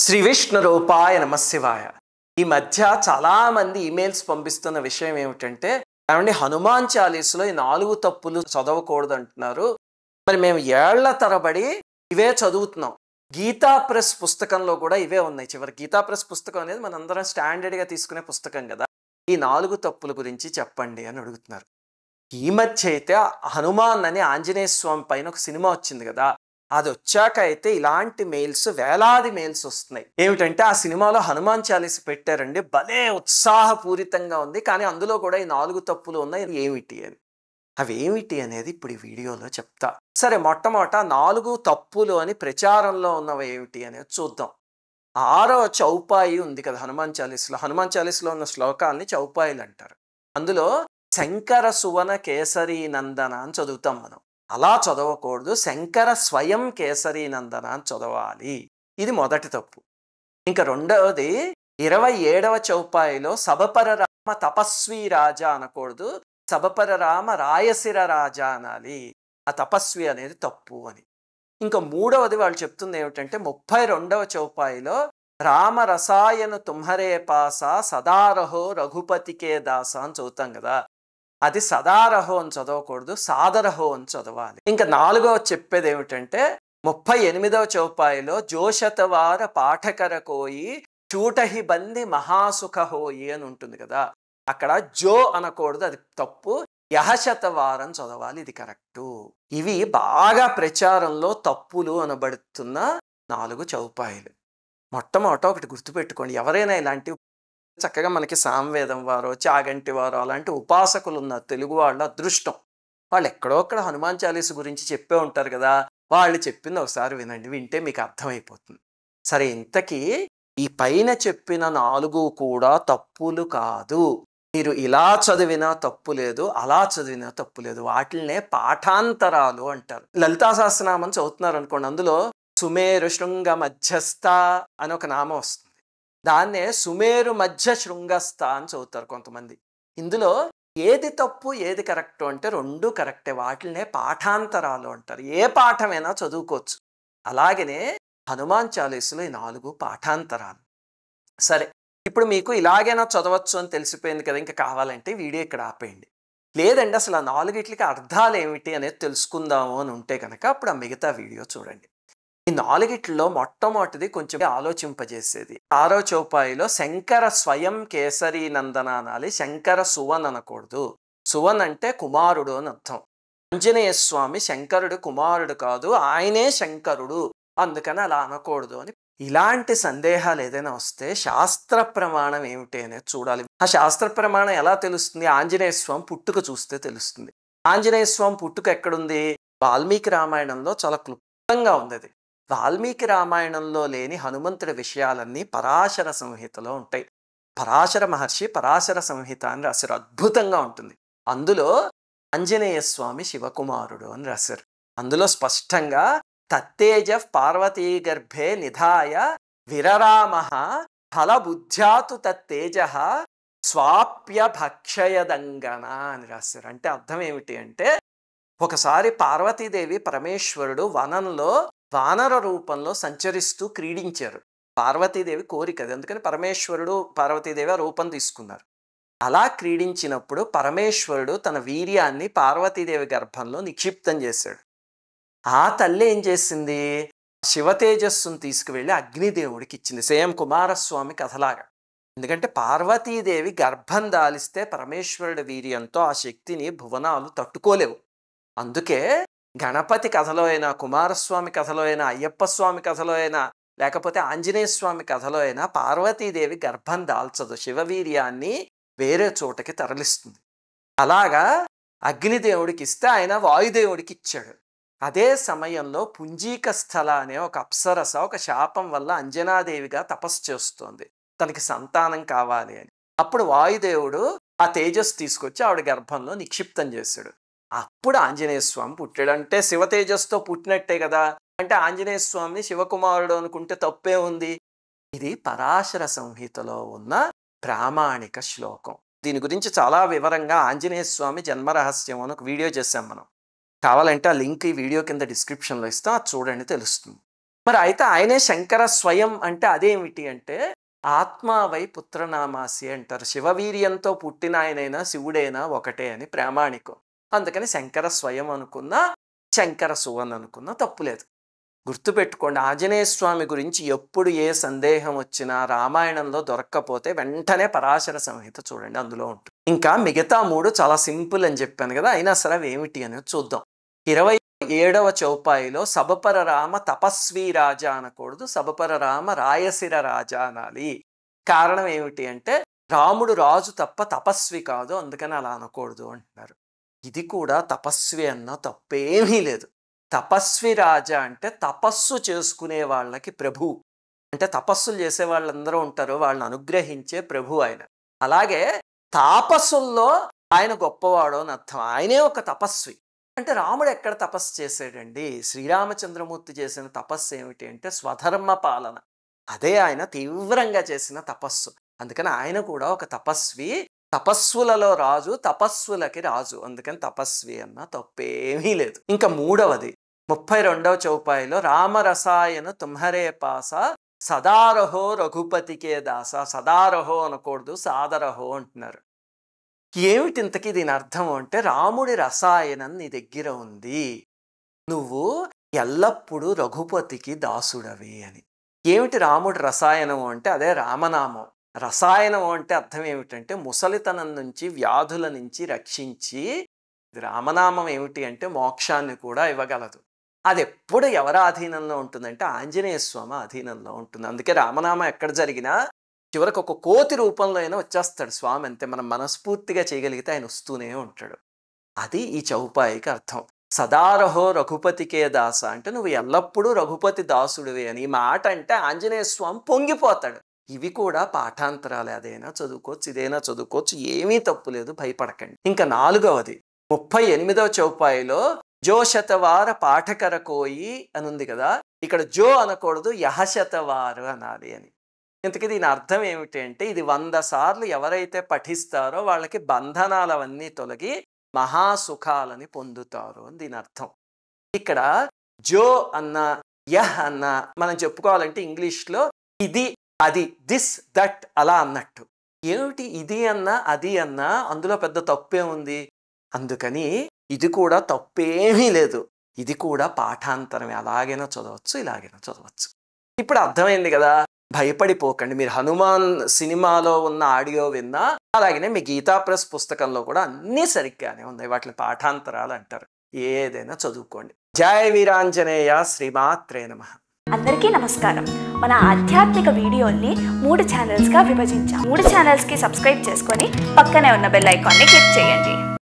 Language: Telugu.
శ్రీ విష్ణు రూపాయ నమశివాయ. ఈ మధ్య చాలా మంది ఈమెయిల్స్ పంపిస్తున్న విషయం ఏమిటంటే, ఏమండి హనుమాన్ చాలీస్లో ఈ 4 తప్పులు చదవకూడదు అంటున్నారు. మరి మేము ఏళ్ల తరబడి ఇవే చదువుతున్నాం. గీతా ప్రెస్ పుస్తకంలో కూడా ఇవే ఉన్నాయి. చివరి గీతా ప్రెస్ పుస్తకం అనేది మనందరం స్టాండర్డ్గా తీసుకునే పుస్తకం కదా. ఈ 4 తప్పుల గురించి చెప్పండి అని అడుగుతున్నారు. ఈ మధ్య అయితే హనుమాన్ అని ఆంజనేయ స్వామి పైన ఒక సినిమా వచ్చింది కదా. అది వచ్చాక అయితే ఇలాంటి మెయిల్స్ వేలాది మెయిల్స్ వస్తున్నాయి. ఏమిటంటే ఆ సినిమాలో హనుమాన్ చాలీస పెట్టారండి, భలే ఉత్సాహపూరితంగా ఉంది, కానీ అందులో కూడా ఈ 4 తప్పులు ఉన్నాయి. ఏమిటి అని, అవి ఏమిటి అనేది ఇప్పుడు ఈ వీడియోలో చెప్తా. సరే, మొట్టమొదట 4 తప్పులు అని ప్రచారంలో ఉన్నవి ఏమిటి అనేది చూద్దాం. 6వ చౌపాయి ఉంది కదా హనుమాన్ చాలీస్లో. హనుమాన్ చాలీస్లో ఉన్న శ్లోకాలని చౌపాయిలు అంటారు. అందులో శంకర సువన కేసరీ నందన అని చదువుతాం మనం. అలా చదవకూడదు, శంకర స్వయం కేసరీ నందన అని చదవాలి. ఇది మొదటి తప్పు. ఇంకా రెండవది 27వ చౌపాయిలో సబపర రామ తపస్వి రాజా అనకూడదు, సబపర రామ రాయసిర రాజా అనాలి. ఆ తపస్వి అనేది తప్పు అని. ఇంకా మూడవది వాళ్ళు చెప్తుంది ఏమిటంటే 32వ చౌపాయిలో రామ రసాయన తుమ్హరే పాస సదారహో రఘుపతికే దాస అని చదువుతాం కదా. అది సదారహో అని చదవకూడదు, సాదరహో అని చదవాలి. ఇంకా 4వ చెప్పేది ఏమిటంటే 38వ చౌపాయిలో జోషతవార పాఠకర కోయి చూటహి బంది మహాసుఖ హోయి అని ఉంటుంది కదా. అక్కడ జో అనకూడదు, అది తప్పు. యహశతవారం చదవాలి, ఇది కరెక్టు. ఇవి బాగా ప్రచారంలో తప్పులు అనబడుతున్న 4 చౌపాయిలు. మొట్టమొదట ఒకటి గుర్తుపెట్టుకోండి, ఎవరైనా ఇలాంటి చక్కగా మనకి సామవేదం వారో చాగంటి వారో అలాంటి ఉపాసకులు ఉన్న తెలుగు వాళ్ళ అదృష్టం. వాళ్ళు ఎక్కడో అక్కడ హనుమాన్ చాలీస గురించి చెప్పే ఉంటారు కదా. వాళ్ళు చెప్పింది ఒకసారి వినండి, వింటే మీకు అర్థమైపోతుంది. సరే, ఇంతకీ ఈ పైన చెప్పిన 4 కూడా తప్పులు కాదు. మీరు ఇలా చదివినా తప్పు లేదు, అలా చదివినా తప్పు లేదు. వాటిల్నే పాఠాంతరాలు అంటారు. లలితా సహస్రనామం చదువుతున్నారు అనుకోండి, అందులో సుమేరు శృంగ మధ్యస్థ అని ఒక నామం వస్తుంది. దాన్నే సుమేరు మధ్య శృంగస్థ అని చదువుతారు కొంతమంది. ఇందులో ఏది తప్పు ఏది కరెక్టు అంటే 2 కరెక్టే. వాటిల్నే పాఠాంతరాలు అంటారు. ఏ పాఠమైనా చదువుకోవచ్చు. అలాగనే హనుమాన్ చాలీసులో ఈ 4 పాఠాంతరాలు. సరే, ఇప్పుడు మీకు ఇలాగైనా చదవచ్చు అని తెలిసిపోయింది కదా. ఇంకా కావాలంటే వీడియో ఇక్కడ ఆపేయండి. లేదండి అసలు ఆ 4కి అర్థాలు ఏమిటి అనేది తెలుసుకుందాము అని ఉంటే కనుక అప్పుడు ఆ మిగతా వీడియో చూడండి. ఈ 4లో మొట్టమొదటిది కొంచెం ఆలోచింపజేసేది. 6వ చౌపాయిలో శంకర స్వయం కేసరీ నందన అనాలి, శంకర సువన్ అనకూడదు. సువన్ అంటే కుమారుడు అని అర్థం. ఆంజనేయ స్వామి శంకరుడు కుమారుడు కాదు, ఆయనే శంకరుడు, అందుకని అలా అనకూడదు అని. ఇలాంటి సందేహాలు ఏదైనా వస్తే శాస్త్ర ప్రమాణం ఏమిటి అనేది చూడాలి. ఆ శాస్త్ర ప్రమాణం ఎలా తెలుస్తుంది? ఆంజనేయ స్వామి పుట్టుక చూస్తే తెలుస్తుంది. ఆంజనేయ స్వామి పుట్టుక ఎక్కడుంది? వాల్మీకి రామాయణంలో చాలా క్లుప్తంగా ఉంది. అది వాల్మీకి రామాయణంలో లేని హనుమంతుడి విషయాలన్నీ పరాశర సంహితలో ఉంటాయి. పరాశర మహర్షి పరాశర సంహిత అని రాశారు, అద్భుతంగా ఉంటుంది. అందులో ఆంజనేయ స్వామి శివకుమారుడు అని రాశారు. అందులో స్పష్టంగా తత్తేజ పార్వతీ గర్భే నిధాయ విరరామ ఫలబుద్ధ్యాతు తత్తేజ స్వాప్య భక్షయదంగన అని రాశారు. అంటే అర్థం ఏమిటి అంటే, ఒకసారి పార్వతీదేవి పరమేశ్వరుడు వనంలో వానర రూపంలో సంచరిస్తూ క్రీడించారు. పార్వతీదేవి కోరిక, అందుకని పరమేశ్వరుడు పార్వతీదేవి ఆ రూపం తీసుకున్నారు. అలా క్రీడించినప్పుడు పరమేశ్వరుడు తన వీర్యాన్ని పార్వతీదేవి గర్భంలో నిక్షిప్తం చేశాడు. ఆ తల్లి ఏం చేసింది? శివతేజస్సును తీసుకువెళ్ళి అగ్నిదేవుడికి ఇచ్చింది. సేమ్ కుమారస్వామి కథలాగా. ఎందుకంటే పార్వతీదేవి గర్భం దాలిస్తే పరమేశ్వరుడి వీర్యంతో ఆ శక్తిని భువనాలు తట్టుకోలేవు. అందుకే గణపతి కథలో అయినా, కుమారస్వామి కథలో అయినా, అయ్యప్ప స్వామి కథలో అయినా, లేకపోతే ఆంజనేయ స్వామి కథలో అయినా పార్వతీదేవి గర్భం దాల్చదు, శివవీర్యాన్ని వేరే చోటకి తరలిస్తుంది. అలాగా అగ్నిదేవుడికి ఇస్తే ఆయన వాయుదేవుడికి ఇచ్చాడు. అదే సమయంలో పుంజీక స్థల అనే ఒక అప్సరస ఒక శాపం వల్ల అంజనాదేవిగా తపస్సు చేస్తోంది, తనకి సంతానం కావాలి అని. అప్పుడు వాయుదేవుడు ఆ తేజస్సు తీసుకొచ్చి ఆవిడ గర్భంలో నిక్షిప్తం చేశాడు. అప్పుడు ఆంజనేయ స్వామి పుట్టాడు. అంటే శివ తేజస్సుతో పుట్టినట్టే కదా. అంటే ఆంజనేయ స్వామిని శివకుమారుడు అనుకుంటే తప్పే ఉంది. ఇది పరాశర సంహితలో ఉన్న ప్రామాణిక శ్లోకం. దీని గురించి చాలా వివరంగా ఆంజనేయ స్వామి జన్మరహస్యం అని ఒక వీడియో చేశాం మనం. కావాలంటే ఆ లింక్ ఈ వీడియో కింద డిస్క్రిప్షన్లో ఇస్తాం, అది చూడండి, తెలుస్తుంది. మరి అయితే ఆయనే శంకర స్వయం అంటే అదేమిటి అంటే ఆత్మావై పుత్రనామాసి అంటారు. శివవీర్యంతో పుట్టిన ఆయనైనా శివుడైనా ఒకటే అని ప్రామాణికం. అందుకని శంకర స్వయం అనుకున్నా శంకర సువన్ అనుకున్నా తప్పులేదు. గుర్తుపెట్టుకోండి, ఆంజనేయ స్వామి గురించి ఎప్పుడు ఏ సందేహం వచ్చినా రామాయణంలో దొరక్కపోతే వెంటనే పరాశర సంహిత చూడండి, అందులో ఉంటుంది. ఇంకా మిగతా 3 చాలా సింపుల్ అని చెప్పాను కదా, అయినా సరే అవి ఏమిటి అనేది చూద్దాం. 27వ చౌపాయిలో సబపర రామ తపస్వి రాజా అనకూడదు, సబపర రామ రాయసిర రాజా అనాలి. కారణం ఏమిటి అంటే రాముడు రాజు తప్ప తపస్వి కాదు, అందుకని అలా అనకూడదు అంటున్నారు. ఇది కూడా తపస్వి అన్న తప్పేమీ లేదు. తపస్వి రాజా అంటే తపస్సు చేసుకునే వాళ్ళకి ప్రభు, అంటే తపస్సులు చేసే వాళ్ళందరూ ఉంటారు, వాళ్ళని అనుగ్రహించే ప్రభు ఆయన. అలాగే తాపస్సుల్లో ఆయన గొప్పవాడు అని అర్థం. ఆయనే ఒక తపస్వి. అంటే రాముడు ఎక్కడ తపస్సు చేశాడండి? శ్రీరామచంద్రమూర్తి చేసిన తపస్సు ఏమిటి అంటే స్వధర్మ పాలన. అదే ఆయన తీవ్రంగా చేసిన తపస్సు. అందుకని ఆయన కూడా ఒక తపస్వి. తపస్సులలో రాజు, తపస్సులకి రాజు, అందుకని తపస్వి అన్న తప్పేమీ లేదు. ఇంకా 3వది 32వ చౌపాయిలో రామరసాయన తుమ్హరే పాస సదారహో రఘుపతికే దాస. సదారహో అనకూడదు, సాదరహో అంటున్నారు. ఏమిటి ఇంతకీ దీని అర్థం అంటే రాముడి రసాయనం నీ దగ్గర ఉంది, నువ్వు ఎల్లప్పుడూ రఘుపతికి దాసుడవి అని. ఏమిటి రాముడి రసాయనం అంటే అదే రామనామం. రసాయనం అంటే అర్థం ఏమిటంటే ముసలితనం నుంచి, వ్యాధుల నుంచి రక్షించి, రామనామం ఏమిటి అంటే మోక్షాన్ని కూడా ఇవ్వగలదు. అది ఎప్పుడు ఎవరి అధీనంలో ఉంటుందంటే ఆంజనేయ స్వామి అధీనంలో ఉంటుంది. అందుకే రామనామం ఎక్కడ జరిగినా చివరికి ఒక కోతి రూపంలో అయినా వచ్చేస్తాడు స్వామి, అంతే. మనం మనస్ఫూర్తిగా చేయగలిగితే ఆయన వస్తూనే ఉంటాడు. అది ఈ చౌపాయికి అర్థం. సదారహో రఘుపతికే దాస అంటే నువ్వు ఎల్లప్పుడూ రఘుపతి దాసుడివి అని. ఈ మాట అంటే ఆంజనేయ స్వామి పొంగిపోతాడు. ఇవి కూడా పాఠాంతరాలే, అదైనా చదువుకోవచ్చు, ఇదైనా చదువుకోవచ్చు, ఏమీ తప్పులేదు, భయపడకండి. ఇంకా 4వది 38వ చౌపాయిలో జో శతవార పాఠకర కోయి అని ఉంది కదా, ఇక్కడ జో అనకూడదు, యహశతవారు అనాలి అని. ఇంతకీ దీని అర్థం ఏమిటి అంటే ఇది 100 సార్లు ఎవరైతే పఠిస్తారో వాళ్ళకి బంధనాలవన్నీ తొలగి మహాసుఖాలని పొందుతారు అని దీని అర్థం. ఇక్కడ జో అన్న యహ్ అన్న మనం చెప్పుకోవాలంటే ఇంగ్లీష్లో ఇది అది, దిస్ దట్ అలా అన్నట్టు. ఏమిటి ఇది అన్నా అది అన్నా అందులో పెద్ద తప్పే ఉంది? అందుకని ఇది కూడా తప్పేమీ లేదు, ఇది కూడా పాఠాంతరమే. అలాగైనా చదవచ్చు, ఇలాగైనా చదవచ్చు. ఇప్పుడు అర్థమైంది కదా, భయపడిపోకండి. మీరు హనుమాన్ సినిమాలో ఉన్న ఆడియో విన్నా, అలాగనే మీ గీతా ప్రెస్ పుస్తకంలో కూడా అన్నీ సరిగ్గానే ఉన్నాయి. వాటిని పాఠాంతరాలు అంటారు. ఏదైనా చదువుకోండి. జయ వీరాంజనేయ. శ్రీమాత్రే నమః. అందరికీ నమస్కారం. మన ఆధ్యాత్మిక వీడియోల్ని 3 ఛానల్స్గా విభజించాం. 3 ఛానల్స్కి సబ్స్క్రైబ్ చేసుకొని పక్కనే ఉన్న బెల్ ఐకాన్ని క్లిక్ చేయండి.